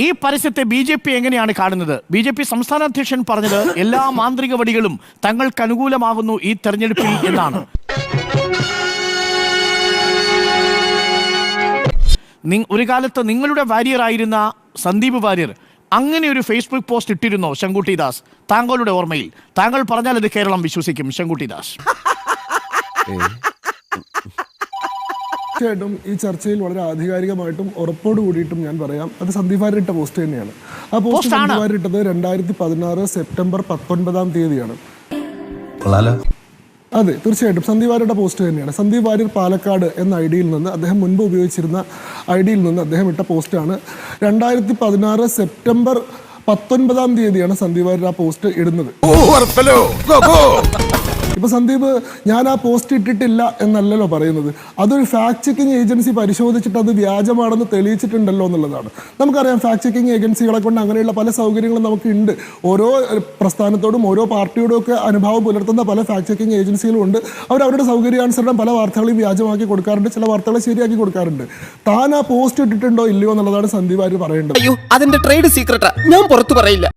ഈ പരസ്യത്തെ ബി.ജെ.പി. എങ്ങനെയാണ് കാണുന്നത്? ബി.ജെ.പി. സംസ്ഥാന അധ്യക്ഷൻ പറഞ്ഞത് എല്ലാ മാന്ത്രിക വടികളും തങ്ങൾക്ക് അനുകൂലമാകുന്നു ഈ തെരഞ്ഞെടുപ്പിൽ എന്നാണ്. ഒരു കാലത്ത് നിങ്ങളുടെ വാരിയറായിരുന്ന സന്ദീപ് വാര്യർ അങ്ങനെ ഒരു ഫേസ്ബുക്ക് പോസ്റ്റ് ഇട്ടിരുന്നോ ശങ്കുട്ടി ദാസ്? താങ്കളുടെ ഓർമ്മയിൽ താങ്കൾ പറഞ്ഞാൽ ഇത് കേരളം വിശ്വസിക്കും. ശങ്കുട്ടി ദാസ്, തീർച്ചയായിട്ടും ഈ ചർച്ചയിൽ വളരെ ആധികാരികമായിട്ടും ഉറപ്പോട് കൂടിയിട്ടും ഞാൻ പറയാം, അത് സന്ദീപ് വാര്യർ ഇട്ട പോസ്റ്റ് തന്നെയാണ്. ആ പോസ്റ്റ് സന്ദീപ് വാര്യർ ഇട്ടത് 2016 സെപ്റ്റംബർ 19 തീയതിയാണ്. അതെ, തീർച്ചയായിട്ടും സന്ദീപ് വാര്യരുടെ പോസ്റ്റ് തന്നെയാണ്. സന്ദീപ് വാര്യർ പാലക്കാട് എന്ന ഐഡിയിൽ നിന്ന്, അദ്ദേഹം മുൻപ് ഉപയോഗിച്ചിരുന്ന ഐഡിയിൽ നിന്ന് അദ്ദേഹം ഇട്ട പോസ്റ്റാണ്. 2016 സെപ്റ്റംബർ 19 തീയതിയാണ് സന്ദീപ് വാര്യർ ആ പോസ്റ്റ് ഇടുന്നത്. ഇപ്പൊ സന്ദീപ് ഞാൻ ആ പോസ്റ്റ് ഇട്ടിട്ടില്ല എന്നല്ലല്ലോ പറയുന്നത്, അതൊരു ഫാക്ട് ചെക്കിംഗ് ഏജൻസി പരിശോധിച്ചിട്ട് അത് വ്യാജമാണെന്ന് തെളിയിച്ചിട്ടുണ്ടല്ലോ എന്നുള്ളതാണ്. നമുക്കറിയാം ഫാക്ട് ചെക്കിംഗ് ഏജൻസികളെ കൊണ്ട് അങ്ങനെയുള്ള പല സൗകര്യങ്ങളും നമുക്ക് ഉണ്ട്. ഓരോ പ്രസ്ഥാനത്തോടും ഓരോ പാർട്ടിയോടും ഒക്കെ അനുഭാവം പുലർത്തുന്ന പല ഫാക്ട് ചെക്കിംഗ് ഏജൻസികളും ഉണ്ട്. അവരുടെ സൗകര്യാനുസരണം പല വാർത്തകളെയും വ്യാജമാക്കി കൊടുക്കാറുണ്ട്, ചില വാർത്തകളെ ശരിയാക്കി കൊടുക്കാറുണ്ട്. താൻ ആ പോസ്റ്റ് ഇട്ടിട്ടുണ്ടോ ഇല്ലയോ എന്നുള്ളതാണ് സന്ദീപ് വാര്യർ പറയേണ്ടത്. അതിന്റെ ട്രേഡ് സീക്രട്ടാ, ഞാൻ പുറത്തു പറയില്ല.